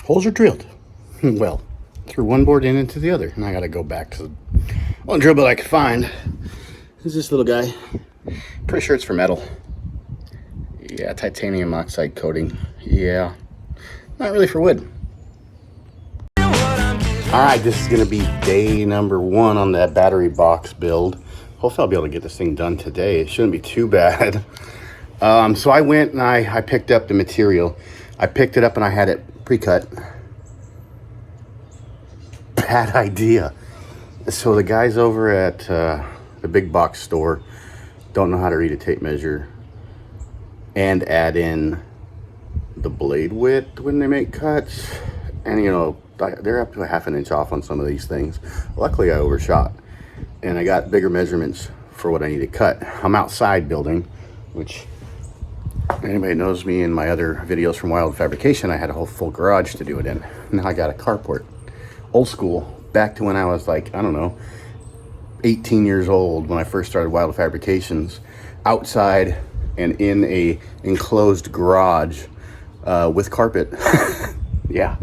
Holes are drilled. Well, through one board in into the other. And I got to go back to the one drill bit I could find. Is this little guy. Pretty sure it's for metal. Yeah, titanium oxide coating. Yeah, not really for wood. All right, this is gonna be day number 1 on that battery box build. Hopefully I'll be able to get this thing done today. It shouldn't be too bad. So I went and I picked up the material. I picked it up and I had it pre-cut. Bad idea. So the guys over at the big box store don't know how to read a tape measure and add in the blade width when they make cuts. And you know, they're up to a ½ inch off on some of these things. Luckily I overshot and I got bigger measurements for what I need to cut. I'm outside building, which anybody knows me in my other videos from Wild Fabrication, I had a whole full garage to do it in. Now I got a carport. Old school, back to when I was like, I don't know, 18 years old when I first started Wild Fabrications, outside and in a enclosed garage with carpet. Yeah,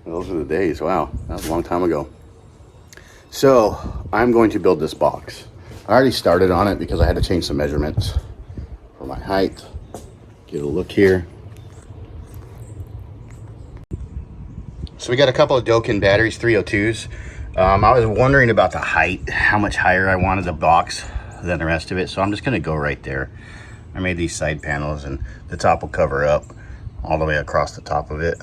those are the days. Wow, that was a long time ago. So I'm going to build this box. I already started on it because I had to change some measurements for my height. Get a look here. So we got a couple of Dokin batteries, 302s. I was wondering about the height, how much higher I wanted the box than the rest of it. So I'm just gonna go right there. I made these side panels and the top will cover up all the way across the top of it.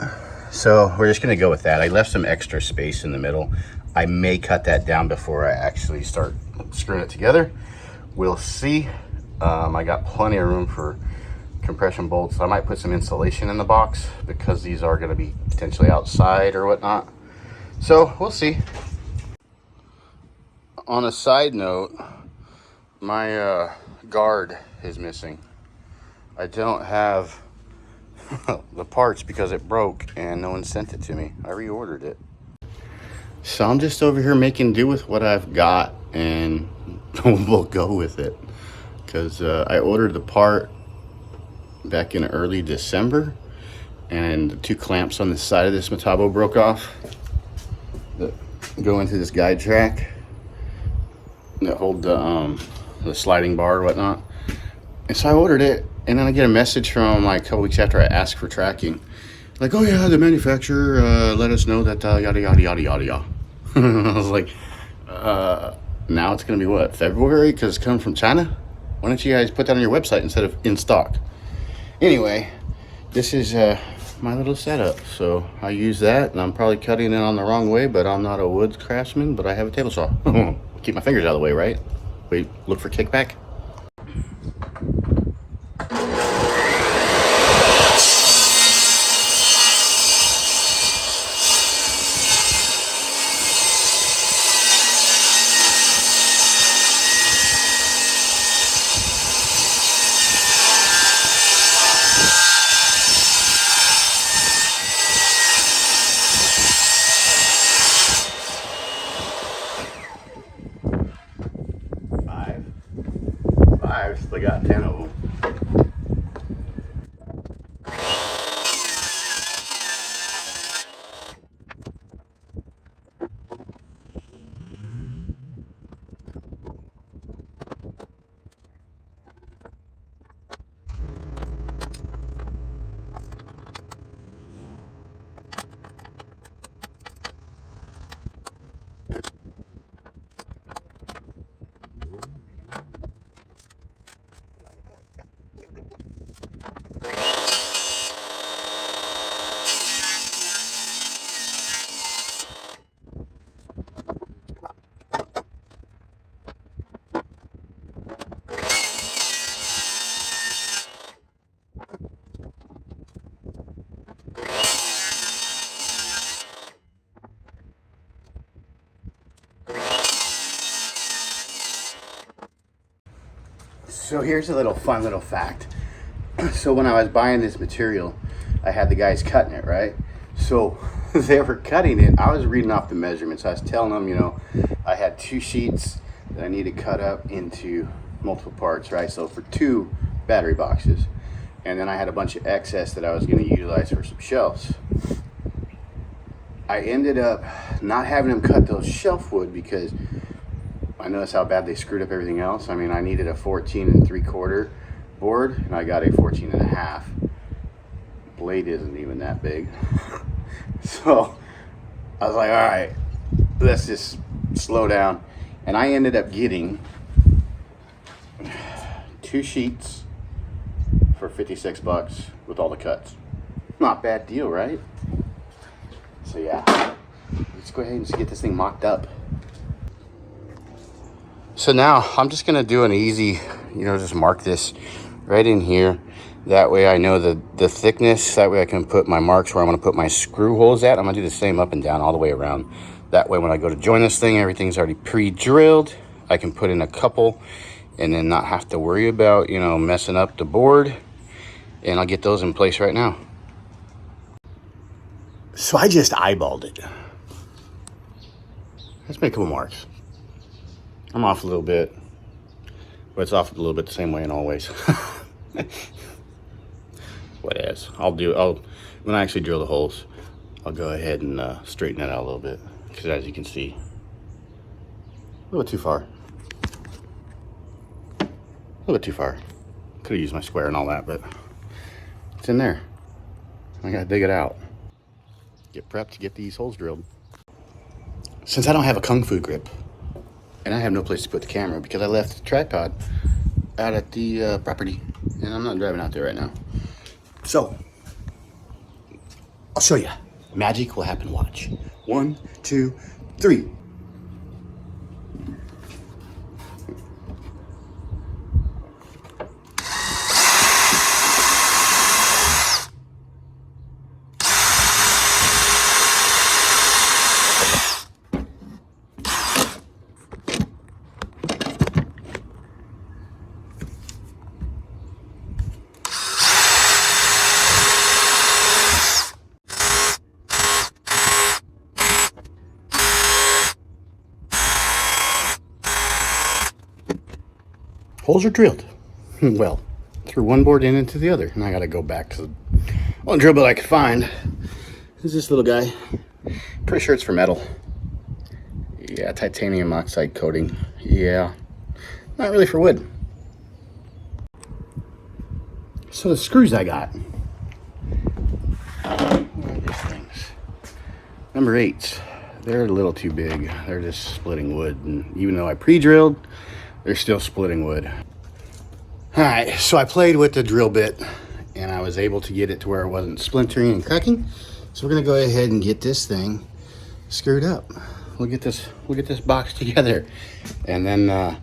So we're just gonna go with that. I left some extra space in the middle. I may cut that down before I actually start screwing it together. We'll see. I got plenty of room for compression bolts. I might put some insulation in the box because these are going to be potentially outside or whatnot. So we'll see. On a side note, my guard is missing. I don't have the parts because it broke and no one sent it to me. I reordered it. So I'm just over here making do with what I've got and we'll go with it. Because I ordered the part back in early December and the 2 clamps on the side of this Metabo broke off that go into this guide track that hold the sliding bar or whatnot. And so I ordered it and then I get a message from like a couple weeks after I asked for tracking, like, oh yeah, the manufacturer let us know that yada yada yada yada yada. I was like, now it's gonna be what, February, because it's coming from China? Why don't you guys put that on your website instead of in stock? Anyway, this is my little setup. So I use that and I'm probably cutting it on the wrong way, but I'm not a wood craftsman, but I have a table saw. Keep my fingers out of the way, right? Wait, look for kickback. They got 10 of them. So here's a little fun little fact. So when I was buying this material, I had the guys cutting it, right? So they were cutting it. I was reading off the measurements. I was telling them, you know, I had 2 sheets that I needed cut up into multiple parts, right? So for 2 battery boxes. And then I had a bunch of excess that I was going to utilize for some shelves. I ended up not having them cut those shelf wood because I noticed how bad they screwed up everything else. I mean, I needed a 14 3/4 board, and I got a 14 1/2. Blade isn't even that big. So I was like, all right, let's just slow down. And I ended up getting 2 sheets for 56 bucks with all the cuts. Not bad deal, right? So yeah, let's go ahead and just get this thing mocked up. So now I'm just gonna do an easy, just mark this right in here. That way I know the thickness. That way I can put my marks where I'm gonna put my screw holes at. I'm gonna do the same up and down all the way around. That way when I go to join this thing, everything's already pre-drilled. I can put in a couple and then not have to worry about, messing up the board. And I'll get those in place right now. So I just eyeballed it. Let's make a couple marks. I'm off a little bit, but it's off a little bit the same way in all ways. When I actually drill the holes, I'll go ahead and straighten that out a little bit, because as you can see, a little bit too far. A little bit too far. Could have used my square and all that, but it's in there. I gotta dig it out. Get prepped to get these holes drilled. Since I don't have a kung fu grip, and I have no place to put the camera because I left the tripod out at the property, and I'm not driving out there right now. So, I'll show you. Magic will happen, watch. 1, 2, 3. Holes are drilled. Well, through one board in into the other. And I gotta go back to the one drill bit I could find. Is this little guy. Pretty sure it's for metal. Yeah, titanium oxide coating. Yeah, not really for wood. So the screws I got. What are these things? Number 8s. They're a little too big. They're just splitting wood. And even though I pre-drilled, they're still splitting wood. All right, so I played with the drill bit and I was able to get it to where it wasn't splintering and cracking. So we're gonna go ahead and get this thing screwed up. We'll get this box together, and then I'm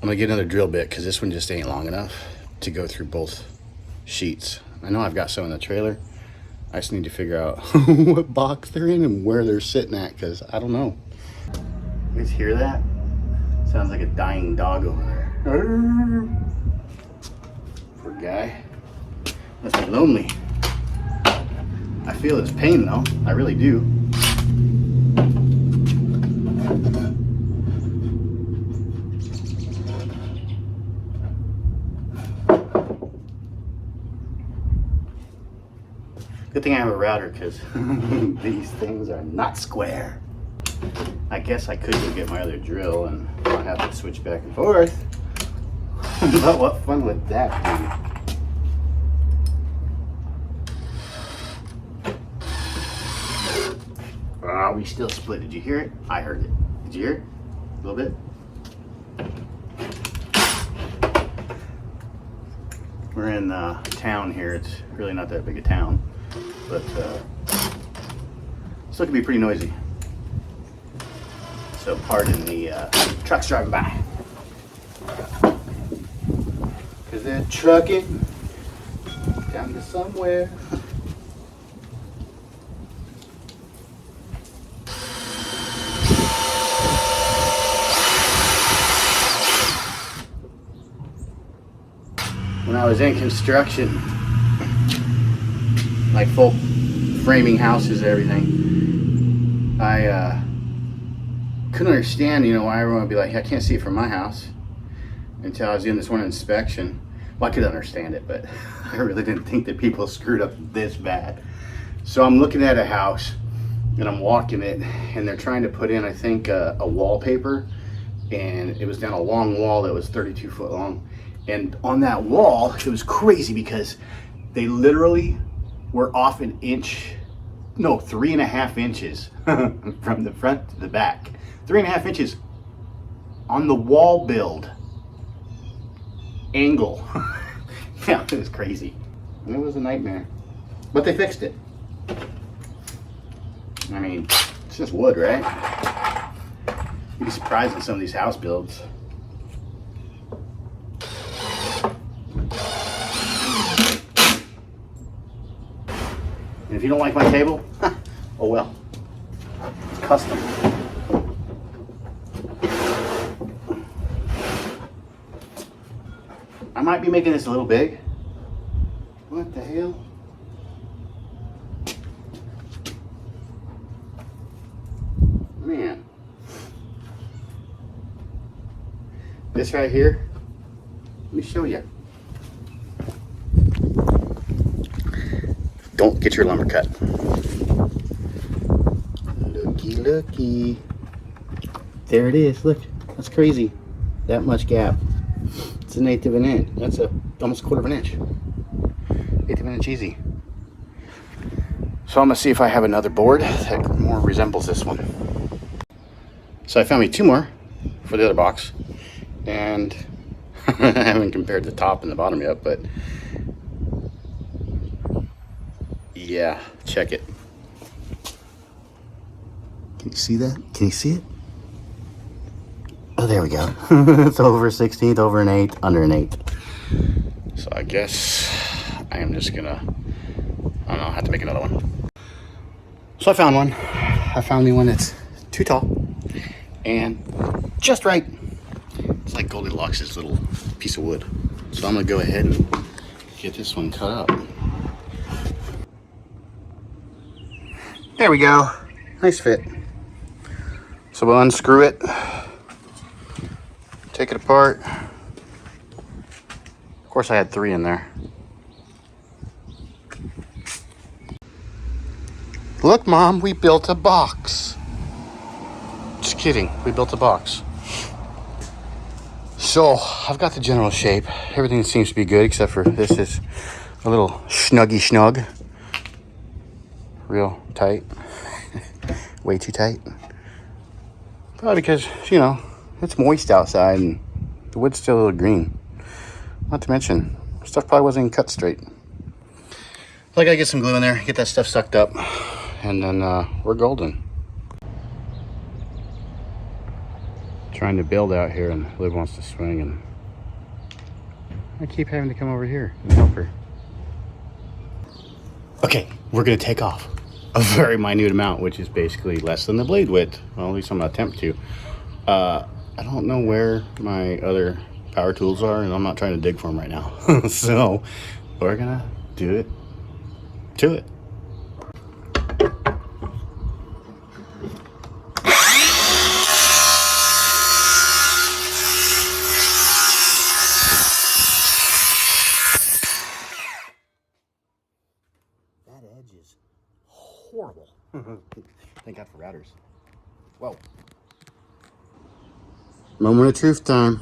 gonna get another drill bit because this one just ain't long enough to go through both sheets. I know I've got some in the trailer. I just need to figure out what box they're in and where they're sitting at, because I don't know. You guys hear that? Sounds like a dying dog over there. Poor guy. Must be lonely. I feel his pain though. I really do. Good thing I have a router, because these things are not square. I guess I could go get my other drill and not have to switch back and forth. But what fun would that be? We still split. Did you hear it? I heard it. Did you hear it? A little bit? We're in town here. It's really not that big a town, but still can be pretty noisy. So pardon the trucks driving by, because they're trucking down to somewhere. When I was in construction, like full framing houses and everything, I couldn't understand, why everyone would be like, I can't see it from my house, until I was doing this one inspection. Well, I could understand it, but I really didn't think that people screwed up this bad. So I'm looking at a house, and I'm walking it, and they're trying to put in, I think, a wallpaper, and it was down a long wall that was 32 foot long. And on that wall, it was crazy because they literally were off an inch, no, 3.5 inches from the front to the back. 3.5 inches on the wall build angle. Yeah, it was crazy. And it was a nightmare. But they fixed it. I mean, it's just wood, right? You'd be surprised at some of these house builds. And if you don't like my table, oh well. It's custom. I might be making this a little big. What the hell? Man. This right here, let me show you. Don't get your lumber cut. Looky, looky. There it is, look, that's crazy. That much gap. It's an eighth of an inch. That's almost a quarter of an inch. Eighth of an inch easy. So I'm gonna see if I have another board that more resembles this one. So I found me 2 more for the other box, and I haven't compared the top and the bottom yet, but yeah, check it. Can you see that? Can you see it? Oh, there we go. It's over a 16th, over an 8th, under an 8th. So I guess I am just gonna, I don't know, I have to make another one. So I found one. I found me one that's too tall and just right. It's like Goldilocks' little piece of wood. So I'm gonna go ahead and get this one cut up. There we go. Nice fit. So we'll unscrew it, take it apart. Of course I had 3 in there. Look, Mom, we built a box. Just kidding, we built a box. So I've got the general shape. Everything seems to be good except for this is a little snuggy snug. Real tight. Way too tight. Probably because, you know, it's moist outside and the wood's still a little green. Not to mention, stuff probably wasn't even cut straight. So I gotta get some glue in there, get that stuff sucked up, and then we're golden. Trying to build out here, and Liv wants to swing, and I keep having to come over here and help her. Okay, we're gonna take off a very minute amount, which is basically less than the blade width. Well, at least I'm gonna attempt to. I don't know where my other power tools are, and I'm not trying to dig for them right now. So we're gonna do it to it. That edge is horrible. Thank God for routers. Whoa. Moment of truth time.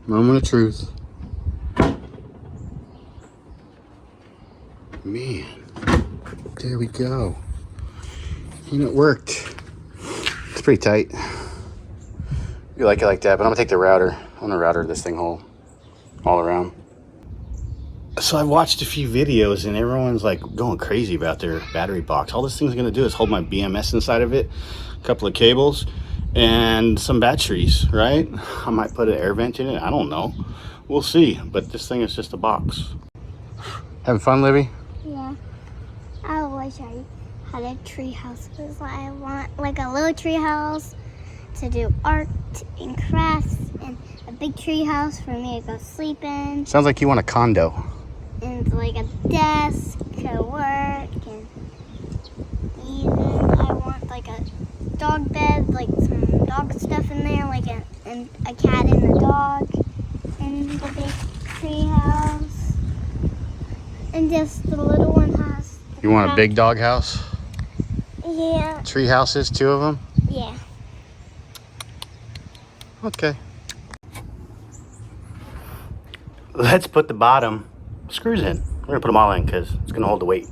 Moment of truth. Man, there we go. And it worked. It's pretty tight. You like it like that, but I'm gonna take the router. I'm gonna router this thing all around. So I've watched a few videos and everyone's like going crazy about their battery box. All this thing's gonna do is hold my BMS inside of it, a couple of cables, and some batteries, right? I might put an air vent in it, I don't know. We'll see, but this thing is just a box. Having fun, Libby? Yeah. I wish I had a tree house because I want like a little tree house to do art and crafts, and a big tree house for me to go sleep in. Sounds like you want a condo. And like a desk to work, and even I want like a dog bed, like some dog stuff in there, like a cat and a dog in the big tree house. And just the little one has. You want a big dog house? Yeah, Yeah. Tree houses, 2 of them? Yeah. Okay. Let's put the bottom screws in. We're gonna put them all in because it's gonna hold the weight.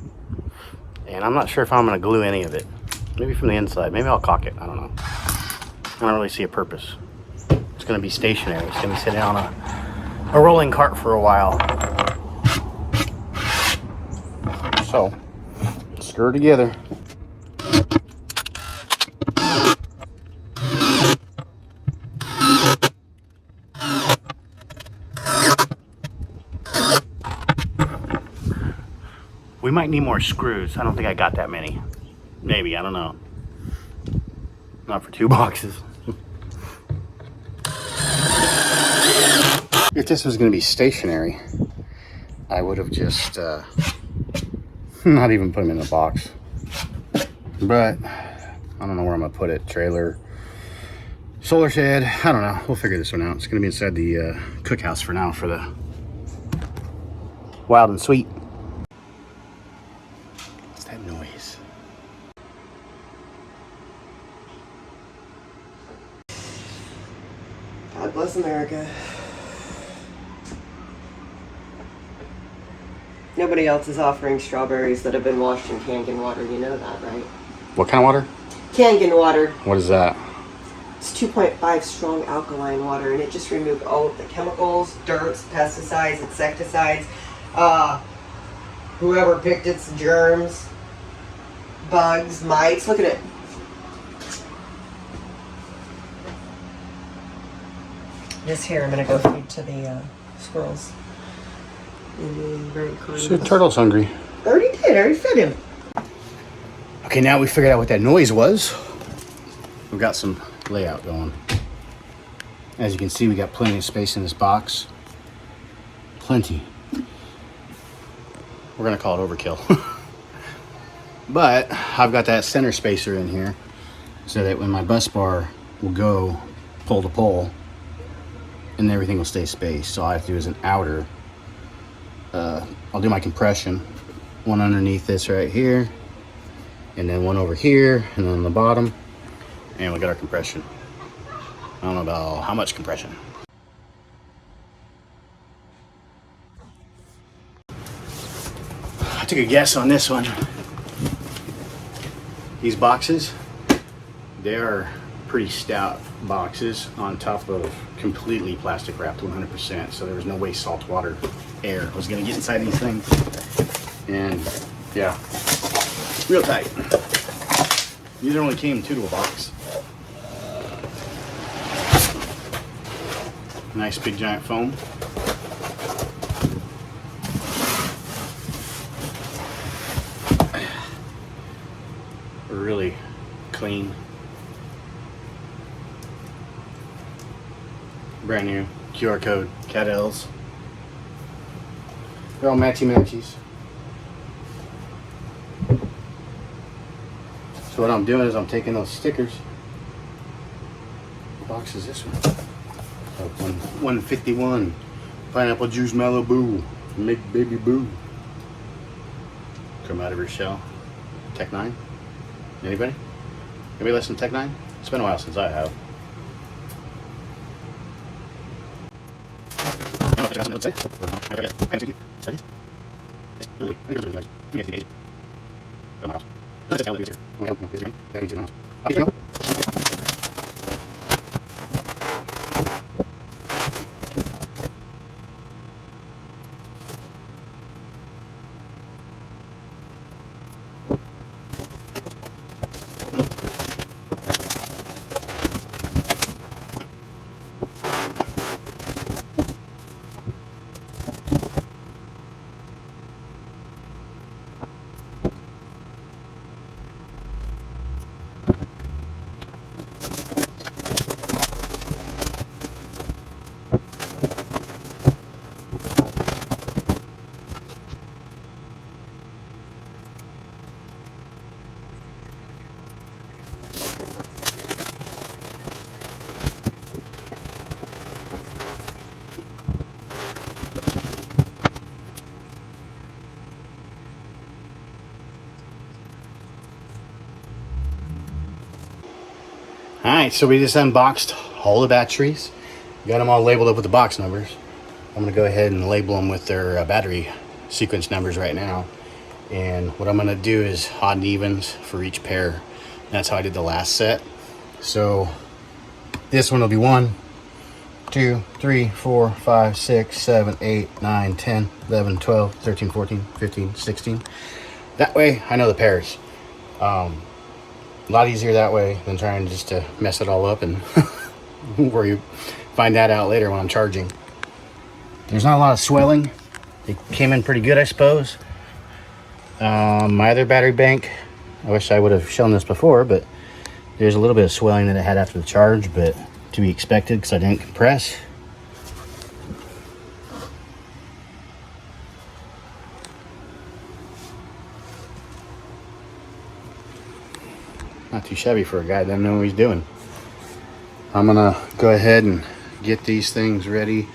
And I'm not sure if I'm gonna glue any of it. Maybe from the inside. Maybe I'll caulk it. I don't know. I don't really see a purpose. It's gonna be stationary. It's gonna be sitting on a rolling cart for a while. So, screw it together. We might need more screws. I don't think I got that many. Maybe, I don't know. Not for 2 boxes. If this was going to be stationary, I would have just not even put them in a box. But I don't know where I'm going to put it. Trailer, solar shed, I don't know. We'll figure this one out. It's going to be inside the cookhouse for now for the wild and sweet. What's that noise? God bless America. Nobody else is offering strawberries that have been washed in Kangen water. You know that, right? What kind of water? Kangen water. What is that? It's 2.5 strong alkaline water, and it just removed all of the chemicals, dirts, pesticides, insecticides. Whoever picked its germs, bugs, mites. Look at it. This here I'm going to go feed to the squirrels. So turtle's hungry. I already did. I already fed him. Okay, now we figured out what that noise was. We've got some layout going. As you can see, we got plenty of space in this box. Plenty. We're gonna call it overkill. But I've got that center spacer in here so that when my bus bar will go pole to pole and everything will stay spaced. So all I have to do is an outer. I'll do my compression. One underneath this right here, and then one over here, and then on the bottom, and we got our compression. I don't know about how much compression. I took a guess on this one. These boxes, they are pretty stout boxes on top of completely plastic wrapped 100%, so there was no way salt water air was gonna get inside these things. And yeah, real tight. These only came 2 to a box. Nice big giant foam. Really clean. Brand new QR code, Cat L's. They're all matchy-matchies. So what I'm doing is I'm taking those stickers. What box is this one? Oh, 151. Pineapple juice Malibu. Make baby boo. Come out of her shell. Tech 9? Anybody? Anybody listen to Tech 9? It's been a while since I have. Alright, so we just unboxed all the batteries. Got them all labeled up with the box numbers. I'm going to go ahead and label them with their battery sequence numbers right now. And what I'm going to do is odd and evens for each pair. That's how I did the last set. So this one will be 1, 2, 3, 4, 5, 6, 7, 8, 9, 10, 11, 12, 13, 14, 15, 16. That way I know the pairs. A lot easier that way than trying just to mess it all up and where you find that out later when I'm charging. There's not a lot of swelling. It came in pretty good, I suppose. My other battery bank, I wish I would have shown this before, but there's a little bit of swelling that it had after the charge, but to be expected because I didn't compress. Not too shabby for a guy that doesn't know what he's doing. I'm gonna go ahead and get these things ready.